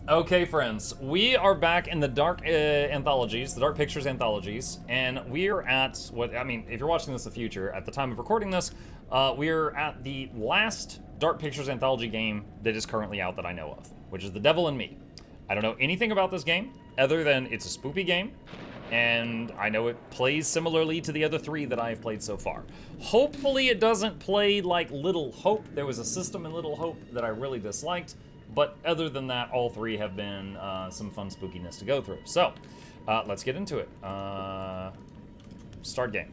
Okay, friends, we are back in the Dark Anthologies, the Dark Pictures Anthologies, and we're at what, I mean, if you're watching this in the future, at the time of recording this, we're at the last Dark Pictures Anthology game that is currently out that I know of, which is The Devil in Me. I don't know anything about this game, other than it's a spoopy game, and I know it plays similarly to the other three that I've played so far. Hopefully it doesn't play like Little Hope. There was a system in Little Hope that I really disliked. But other than that, all three have been some fun spookiness to go through. So, let's get into it. Start game.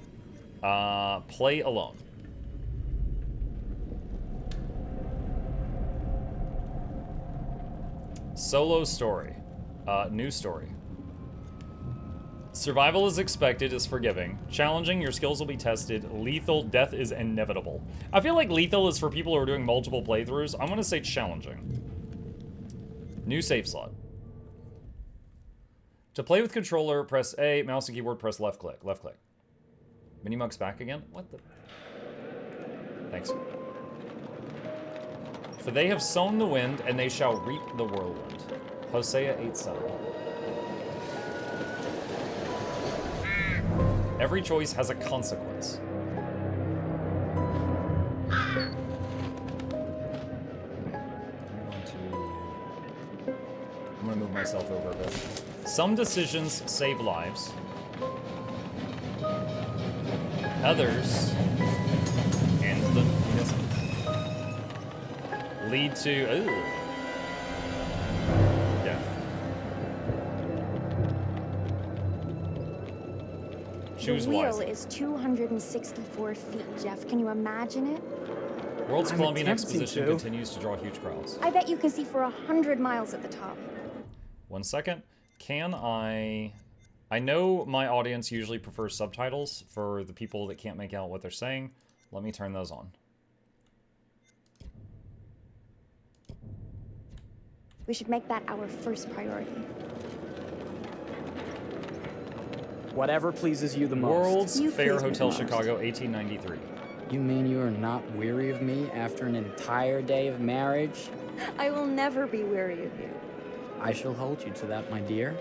Play alone. Solo story. New story. Survival is expected, is forgiving. Challenging, your skills will be tested. Lethal, death is inevitable. I feel like lethal is for people who are doing multiple playthroughs. I'm gonna say challenging. New save slot. To play with controller, press A, mouse and keyboard, press left click. Left click. Minimug's back again? What the? Thanks. For they have sown the wind, and they shall reap the whirlwind. Hosea 8:7. Every choice has a consequence. I'm gonna move myself over a bit. Some decisions save lives. Others, and the lead to death. Choose the wheel wisely. is 264 feet, Jeff. Can you imagine it? World's I'm Columbian attempting Exposition to. continues to draw huge crowds. I bet you can see for 100 miles at the top. 1 second. Can I know my audience usually prefers subtitles for the people that can't make out what they're saying. Let me turn those on. We should make that our first priority. Whatever pleases you the most. World's You Fair please me Hotel the most. Chicago 1893. You mean you are not weary of me after an entire day of marriage? I will never be weary of you. I shall hold you to that, my dear.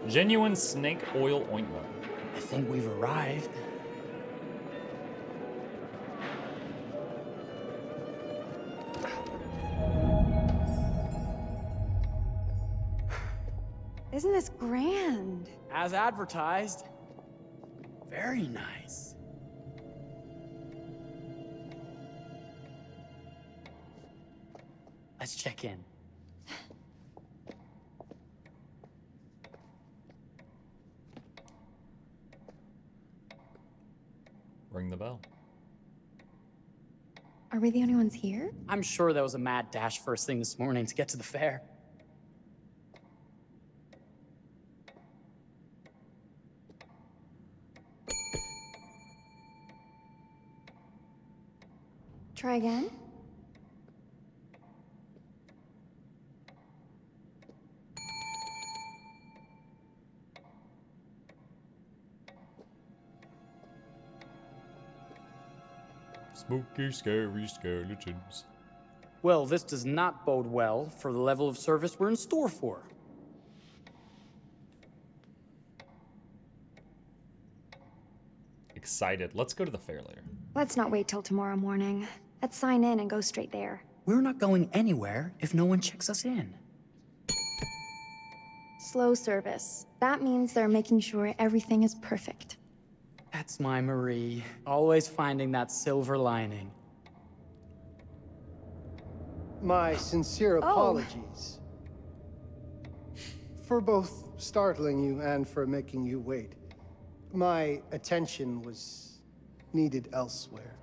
Genuine snake oil ointment. I think we've arrived. Isn't this grand? As advertised. Very nice. Let's check in. Ring the bell. Are we the only ones here? I'm sure there was a mad dash first thing this morning to get to the fair. Try again? Spooky, scary skeletons. Well, this does not bode well for the level of service we're in store for. Excited. Let's go to the fair later. Let's not wait till tomorrow morning. Let's sign in and go straight there. We're not going anywhere if no one checks us in. Slow service. That means they're making sure everything is perfect. That's my Marie. Always finding that silver lining. My sincere Oh. apologies for both startling you and for making you wait. My attention was needed elsewhere.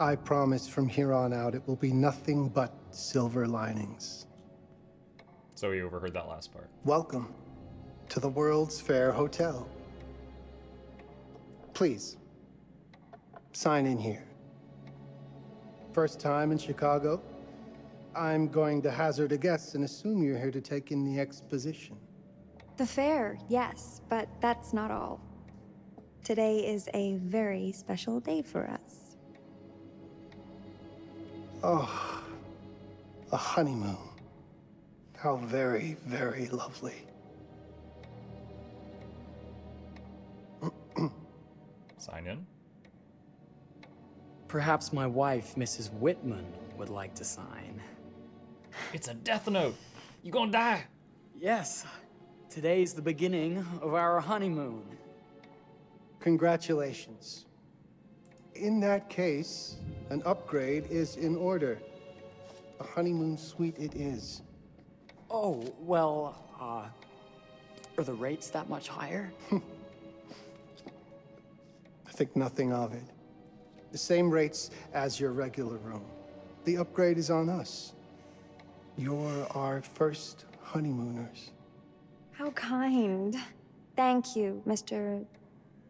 I promise from here on out it will be nothing but silver linings. So he overheard that last part. Welcome to the World's Fair Hotel. Please, sign in here. First time in Chicago? I'm going to hazard a guess and assume you're here to take in the exposition. The fair, yes, but that's not all. Today is a very special day for us. Oh, a honeymoon. How very, very lovely. Sign in. Perhaps my wife, Mrs. Whitman, would like to sign. It's a death note. You gonna die. Yes, today's the beginning of our honeymoon. Congratulations. In that case, an upgrade is in order. A honeymoon suite it is. Oh, well, are the rates that much higher? I think nothing of it. The same rates as your regular room. The upgrade is on us. You're our first honeymooners. How kind. Thank you, Mr.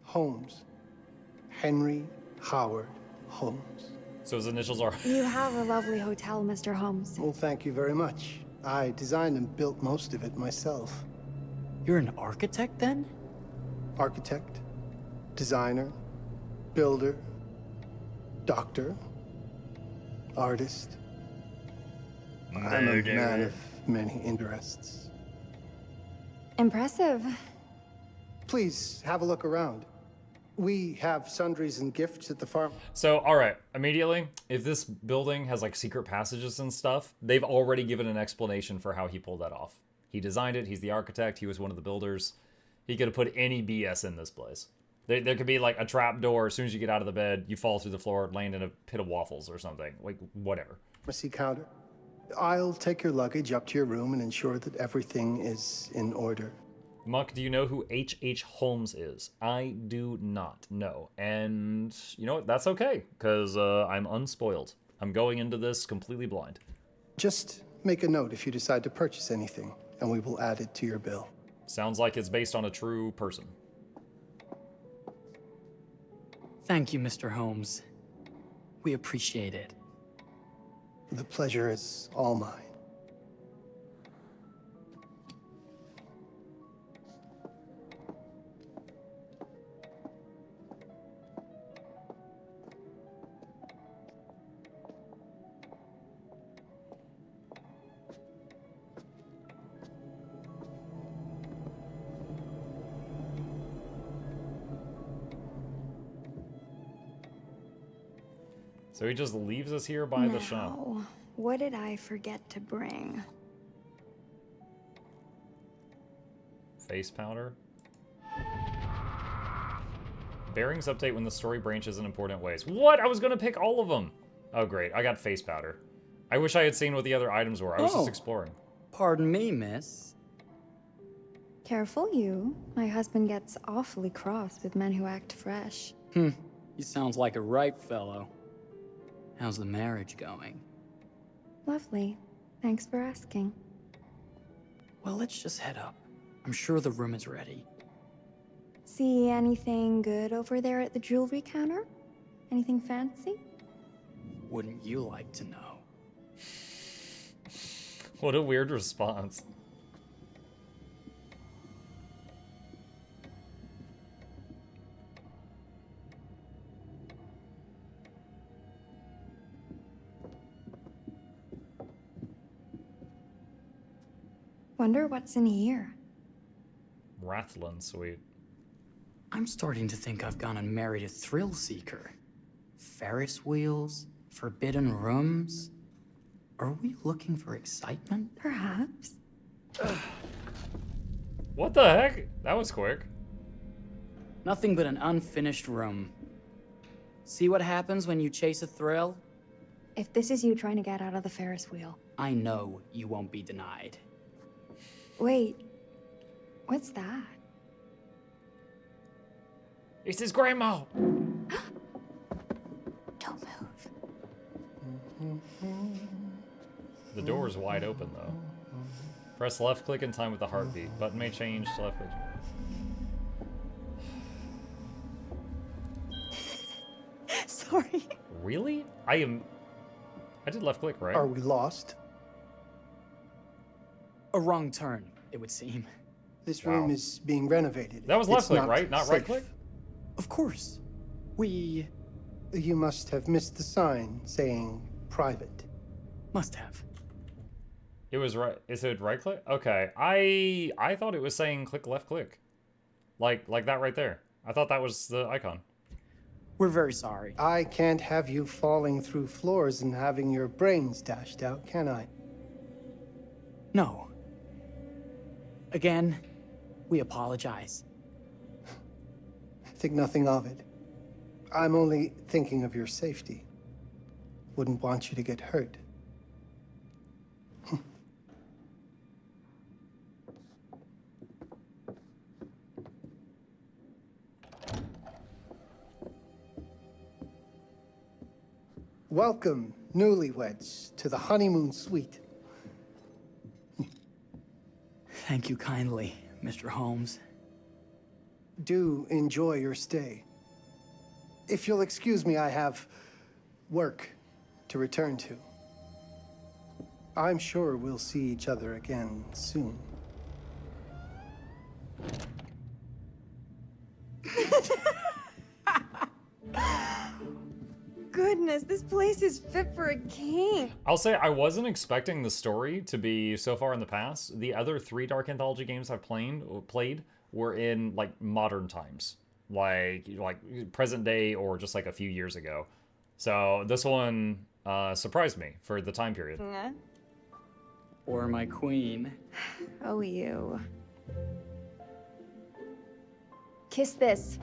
Holmes. Henry Howard Holmes. So his initials are. You have a lovely hotel, Mr. Holmes. Well, thank you very much. I designed and built most of it myself. You're an architect, then? Architect, designer, builder, doctor, artist. I'm a man of many interests. Impressive. Please have a look around. We have sundries and gifts at the farm. So, all right, immediately, if this building has like secret passages and stuff, they've already given an explanation for how he pulled that off. He designed it. He's the architect. He was one of the builders. He could have put any BS in this place. There could be like a trap door. As soon as you get out of the bed, you fall through the floor, land in a pit of waffles or something. Like, whatever. Pharmacy counter. I'll take your luggage up to your room and ensure that everything is in order. Muck, do you know who H.H. Holmes is? I do not know. And you know what? That's okay, because I'm unspoiled. I'm going into this completely blind. Just make a note if you decide to purchase anything, and we will add it to your bill. Sounds like it's based on a true person. Thank you, Mr. Holmes. We appreciate it. The pleasure is all mine. So he just leaves us here by the shop. Now, what did I forget to bring? Face powder. Bearings update when the story branches in important ways. What? I was gonna pick all of them. Oh great, I got face powder. I wish I had seen what the other items were. I was just exploring. Pardon me, miss. Careful you. My husband gets awfully cross with men who act fresh. He sounds like a ripe fellow. How's the marriage going? Lovely. Thanks for asking. Well, let's just head up. I'm sure the room is ready. See anything good over there at the jewelry counter? Anything fancy? Wouldn't you like to know? What a weird response. Wonder what's in here. Rathlin suite. I'm starting to think I've gone and married a thrill seeker. Ferris wheels, forbidden rooms. Are we looking for excitement? Perhaps. What the heck? That was quick. Nothing but an unfinished room. See what happens when you chase a thrill? If this is you trying to get out of the Ferris wheel. I know you won't be denied. Wait. What's that? It's his grandma. Don't move. The door is wide open though. Press left click in time with the heartbeat. Button may change to left click. Sorry. Really? I did left click, right? Are we lost? A wrong turn, it would seem. This room is being renovated. That was left It's click, not right? Not right safe. click? Of course. We You must have missed the sign saying private. must have. It was right. Is it right click? Okay. I thought it was saying click left click. Like that right there. I thought that was the icon. We're very sorry. I can't have you falling through floors and having your brains dashed out, can I? No. Again, we apologize. Think nothing of it. I'm only thinking of your safety. Wouldn't want you to get hurt. Welcome, newlyweds, to the honeymoon suite. Thank you kindly, Mr. Holmes. Do enjoy your stay. If you'll excuse me, I have work to return to. I'm sure we'll see each other again soon. Goodness, this place is fit for a king. I'll say I wasn't expecting the story to be so far in the past. The other 3 Dark Anthology games I've played were in like modern times, like present day or just like a few years ago. So this one surprised me for the time period. Or my queen. Oh, you. Kiss this.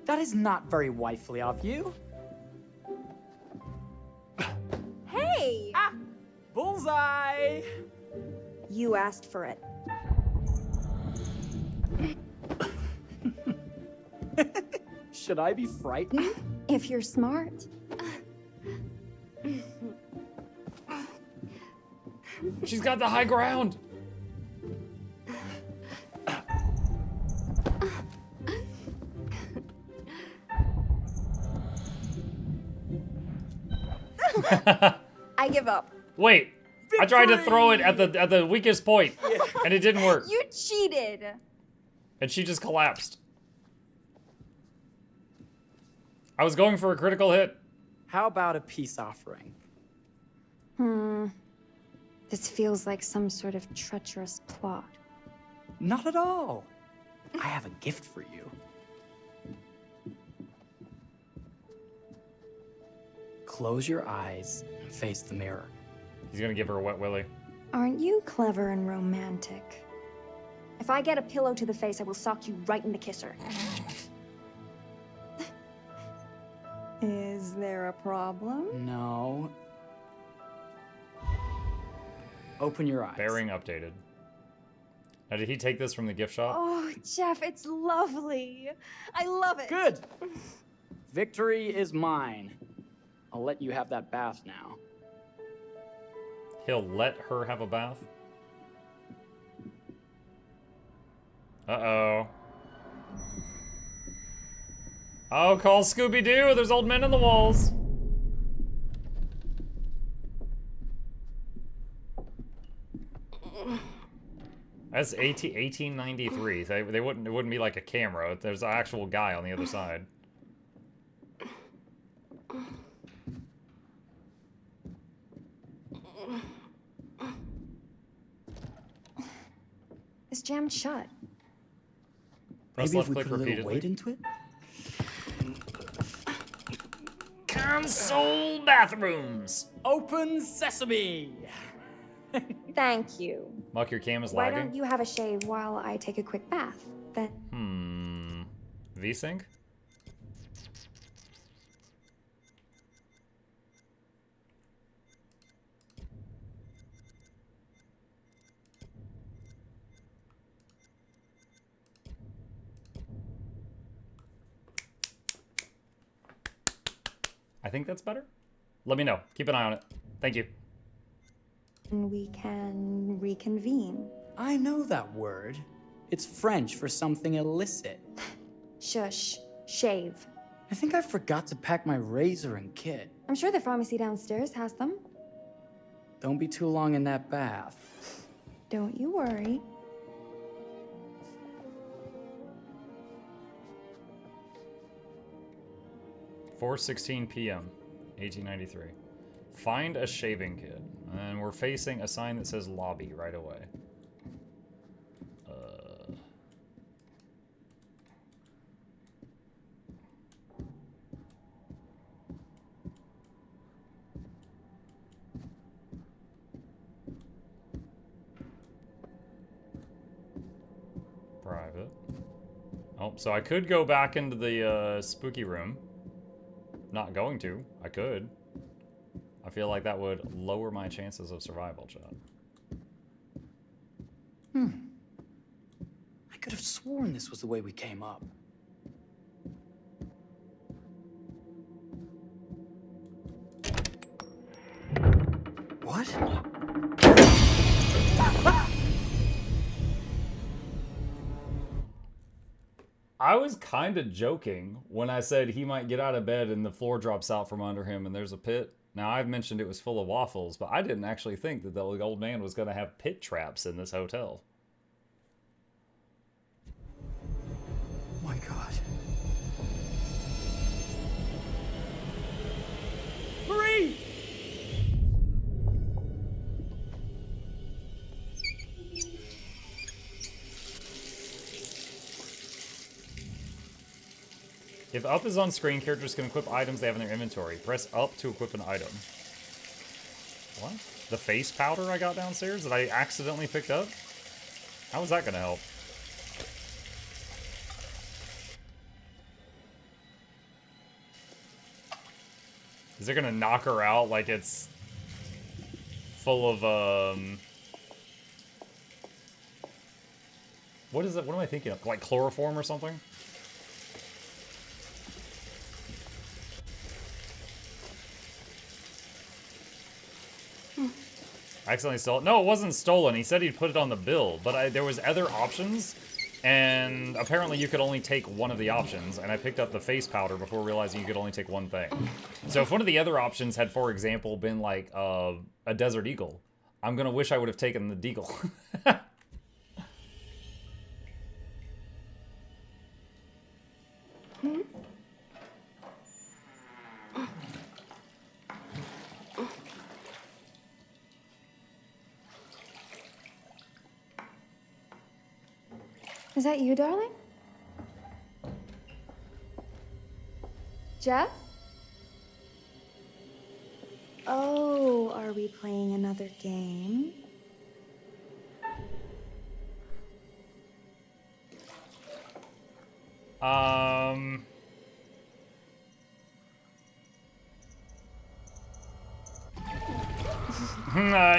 That is not very wifely of you. Hey! Bullseye! You asked for it. Should I be frightened? If you're smart. She's got the high ground. I give up. Wait, I tried to throw it at the weakest point, and it didn't work. You cheated. And she just collapsed. I was going for a critical hit. How about a peace offering? This feels like some sort of treacherous plot. Not at all. I have a gift for you. Close your eyes and face the mirror. He's gonna give her a wet willy. Aren't you clever and romantic? If I get a pillow to the face, I will sock you right in the kisser. Is there a problem? No. Open your eyes. Bearing updated. Now, did he take this from the gift shop? Oh, Jeff, it's lovely. I love it. Good. Victory is mine. I'll let you have that bath now. He'll let her have a bath? Uh-oh. Oh, call Scooby-Doo! There's old men in the walls! That's 1893. They wouldn't. It wouldn't be like a camera. There's an actual guy on the other side. It's jammed shut. Press Maybe if left we click put a little repeatedly. weight into it? Console bathrooms. Open sesame! Thank you. Muck, your cam is Why lagging. don't you have a shave while I take a quick bath? Then VSync? I think that's better. Let me know. Keep an eye on it. Thank you. we can reconvene. I know that word. It's French for something illicit. Shush. Shave. I think I forgot to pack my razor and kit. I'm sure the pharmacy downstairs has them. Don't be too long in that bath. Don't you worry. 4:16 p.m. 1893. Find a shaving kit. And we're facing a sign that says lobby right away. Private. Oh, so I could go back into the spooky room. Not going to. I could. I feel like that would lower my chances of survival, Chad. I could have sworn this was the way we came up. What? I was kind of joking when I said he might get out of bed and the floor drops out from under him and there's a pit. Now, I've mentioned it was full of waffles, but I didn't actually think that the old man was going to have pit traps in this hotel. My God. Marie! If up is on screen, characters can equip items they have in their inventory. Press up to equip an item. What? The face powder I got downstairs that I accidentally picked up? How is that going to help? Is it going to knock her out like it's full of, what is it? What am I thinking of? Like chloroform or something? I accidentally stole it. No, it wasn't stolen. He said he'd put it on the bill, but there was other options, and apparently you could only take one of the options, and I picked up the face powder before realizing you could only take one thing. So if one of the other options had, for example, been like a Desert Eagle, I'm gonna wish I would have taken the Deagle. Is that you, darling? Jeff? Oh, are we playing another game?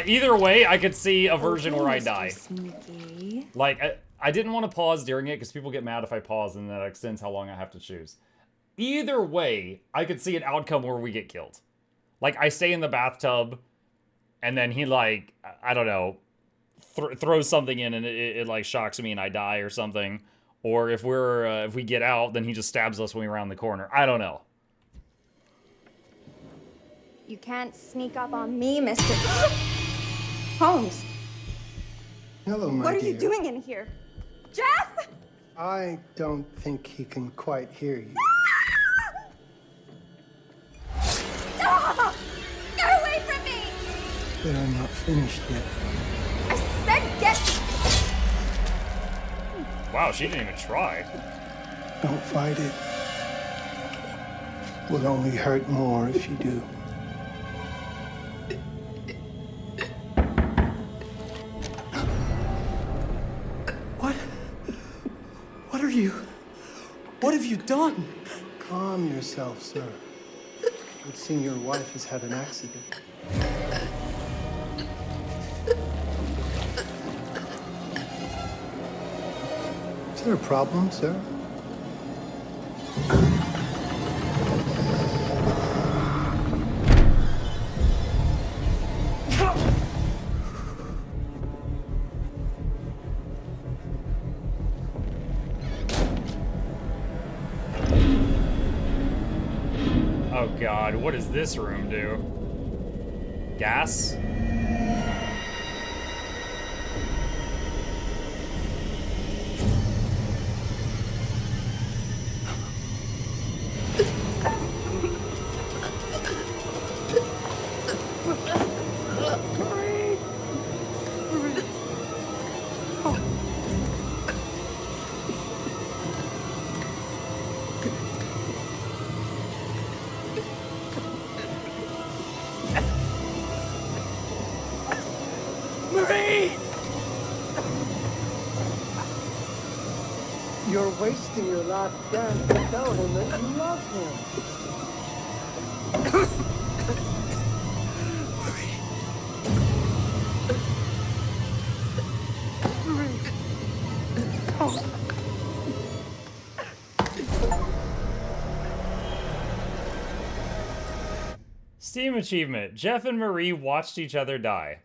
Either way, I could see a version where I die. Sneaky. Like, I didn't want to pause during it because people get mad if I pause and that extends how long I have to choose. Either way, I could see an outcome where we get killed. Like, I stay in the bathtub and then he, like, I don't know, throws something in and it like shocks me and I die or something. Or if we get out, then he just stabs us when we're around the corner. I don't know. You can't sneak up on me, Mr. Holmes. Hello, my What are dear. you doing in here? Jeff! I don't think he can quite hear you. Stop! Get away from me! But I'm not finished yet. I said get... Wow, she didn't even try. Don't fight it. Will only hurt more if you do. What are you? What have you done? Calm yourself, sir. It seems your wife has had an accident. Is there a problem, sir? Oh god, what does this room do? Gas? wasting your last chance to tell him that you love him. Steam achievement. Jeff and Marie watched each other die.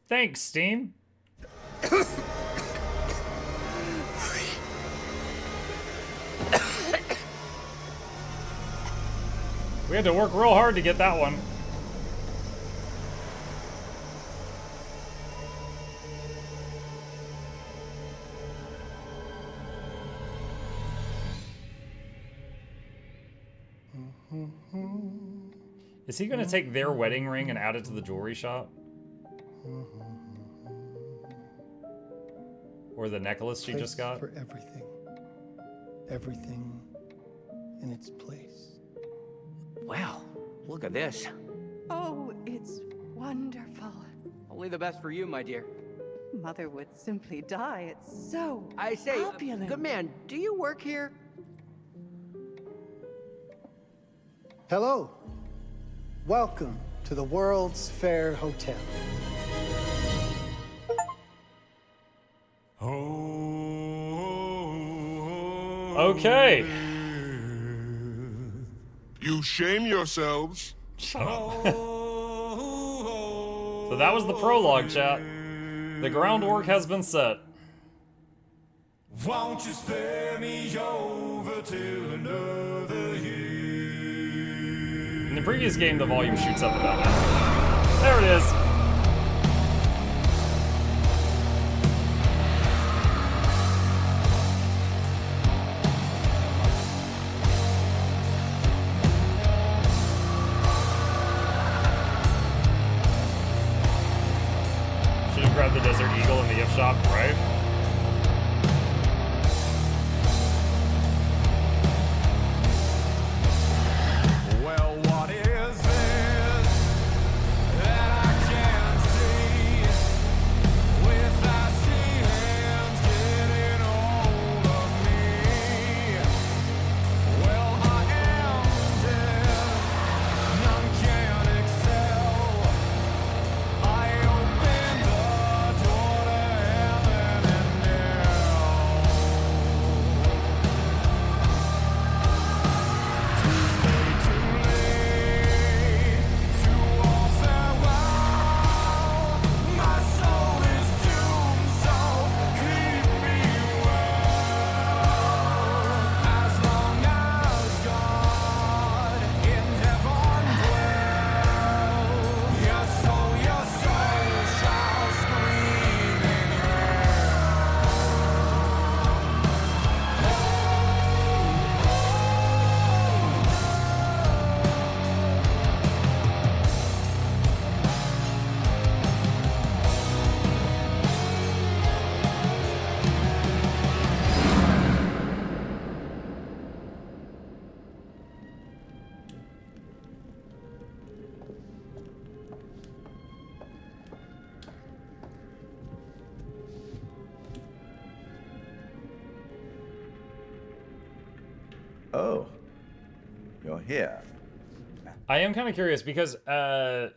Thanks, Steam. We had to work real hard to get that one. Is he gonna take their wedding ring and add it to the jewelry shop? Or the necklace she just got? For everything. Everything in its place. Well, look at this. Oh, it's wonderful. Only the best for you, my dear. Mother would simply die. It's so I say, opulent. good man, do you work here? Hello. Welcome to the World's Fair Hotel. Okay. You shame yourselves. So that was the prologue, chat. The groundwork has been set. Won't you spare me over till another year? In the previous game, the volume shoots up and down. There it is. Should have grabbed the Desert Eagle in the gift shop, right? Well, what is this that I can't see? With icy hands getting hold of me. Well, I am deaf, none can excel. I open the door to heaven and hell. Too late to all farewell. My soul is doomed, so keep me well. As long as God in heaven dwells, your soul shall scream in Oh, you're here. I am kind of curious because I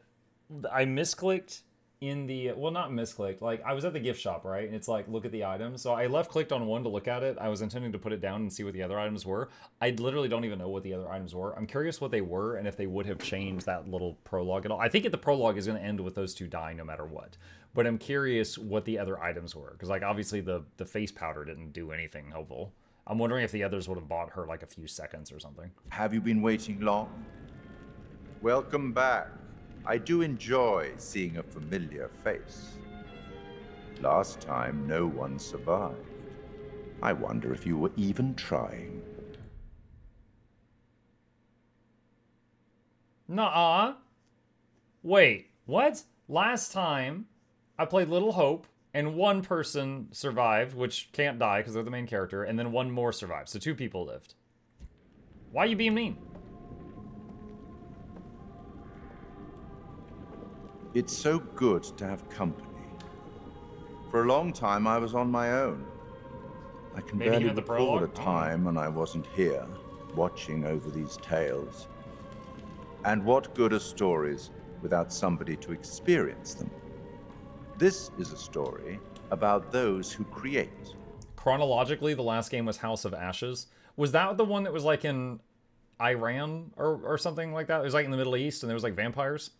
misclicked in the, well, not misclicked, like I was at the gift shop, right? And it's like, look at the items. So I left clicked on one to look at it. I was intending to put it down and see what the other items were. I literally don't even know what the other items were. I'm curious what they were and if they would have changed that little prologue at all. I think the prologue is going to end with those two dying no matter what. But I'm curious what the other items were. Because like obviously the face powder didn't do anything helpful. I'm wondering if the others would have bought her like a few seconds or something. Have you been waiting long? Welcome back. I do enjoy seeing a familiar face. Last time, no one survived. I wonder if you were even trying. Nuh-uh. Wait, what? Last time, I played Little Hope, and one person survived, which can't die because they're the main character, and then one more survived, so 2 people lived. Why are you being mean? It's so good to have company. For a long time, I was on my own. I can Maybe barely even the recall a prologue? time when I wasn't here, watching over these tales. And what good are stories without somebody to experience them? This is a story about those who create. Chronologically, the last game was House of Ashes. Was that the one that was like in Iran or something like that? It was like in the Middle East and there was like vampires.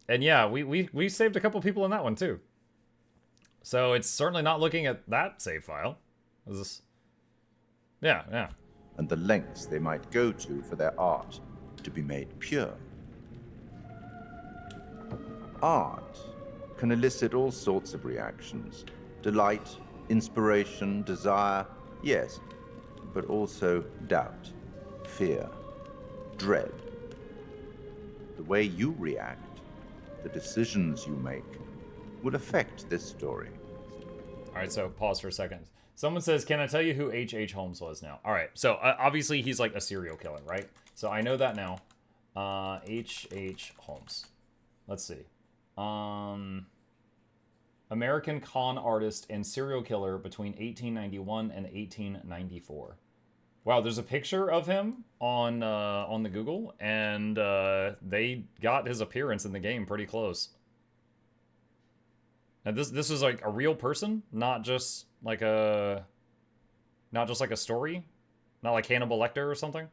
And yeah, we saved a couple people in that one too. So it's certainly not looking at that save file. Is this? Yeah. And the lengths they might go to for their art to be made pure. Art can elicit all sorts of reactions. Delight, inspiration, desire, yes, but also doubt, fear, dread. The way you react, the decisions you make, would affect this story. All right, so pause for a second. Someone says, can I tell you who H.H. Holmes was now? All right, so obviously he's like a serial killer, right? So I know that now. H.H. Holmes. Let's see. American con artist and serial killer between 1891 and 1894. Wow, there's a picture of him on the Google, and they got his appearance in the game pretty close. And this is like a real person, not just like a story, not like Hannibal Lecter or something.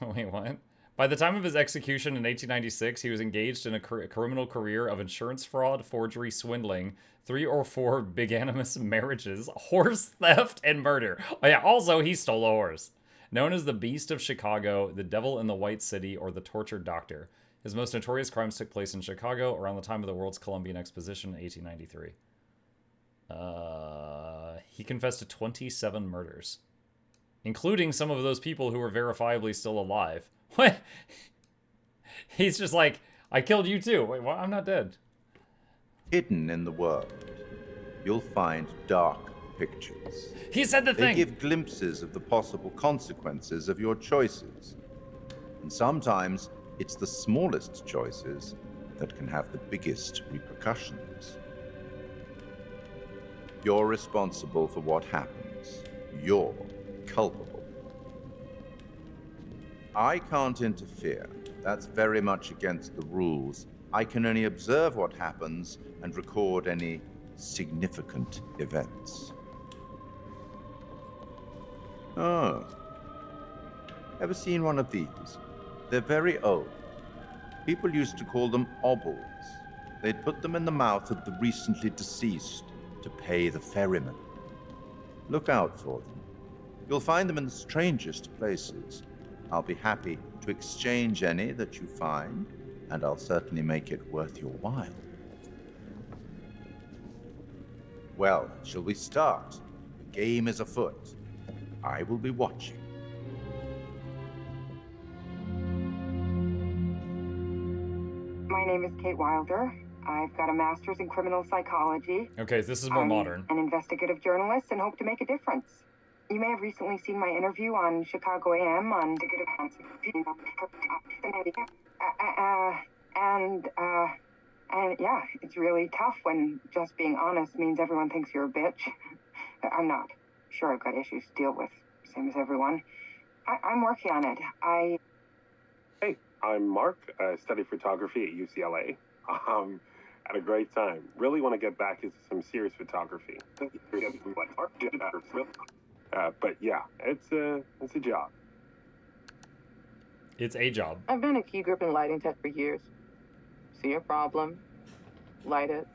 Wait, what? By the time of his execution in 1896, he was engaged in a criminal career of insurance fraud, forgery, swindling, 3 or 4 bigamous marriages, horse theft, and murder. Oh yeah, also he stole a horse. Known as the Beast of Chicago, the Devil in the White City, or the Tortured Doctor. His most notorious crimes took place in Chicago around the time of the World's Columbian Exposition in 1893. He confessed to 27 murders, including some of those people who were verifiably still alive. What? He's just like, I killed you too. Wait, what? I'm not dead. Hidden in the world, you'll find dark pictures. He said the thing. They give glimpses of the possible consequences of your choices. And sometimes it's the smallest choices that can have the biggest repercussions. You're responsible for what happens. You're culpable. I can't interfere. That's very much against the rules. I can only observe what happens and record any significant events. Oh. Ever seen one of these? They're very old. People used to call them obels. They'd put them in the mouth of the recently deceased to pay the ferryman. Look out for them. You'll find them in the strangest places. I'll be happy to exchange any that you find, and I'll certainly make it worth your while. Well, shall we start? The game is afoot. I will be watching. My name is Kate Wilder. I've got a master's in criminal psychology. Okay, this is more modern. I'm an investigative journalist and hope to make a difference. You may have recently seen my interview on Chicago AM on and yeah, it's really tough when just being honest means everyone thinks you're a bitch. I'm not. Sure, I've got issues to deal with, same as everyone. I'm working on it. Hey, I'm Mark. I study photography at UCLA. Had a great time. Really want to get back into some serious photography. But yeah, it's a job. It's a job. I've been a key grip and lighting tech for years. See a problem, light it.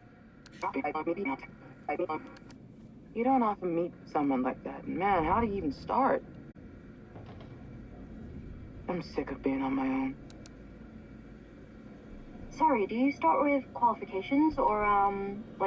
You don't often meet someone like that. Man, how do you even start? I'm sick of being on my own. Sorry, do you start with qualifications or, like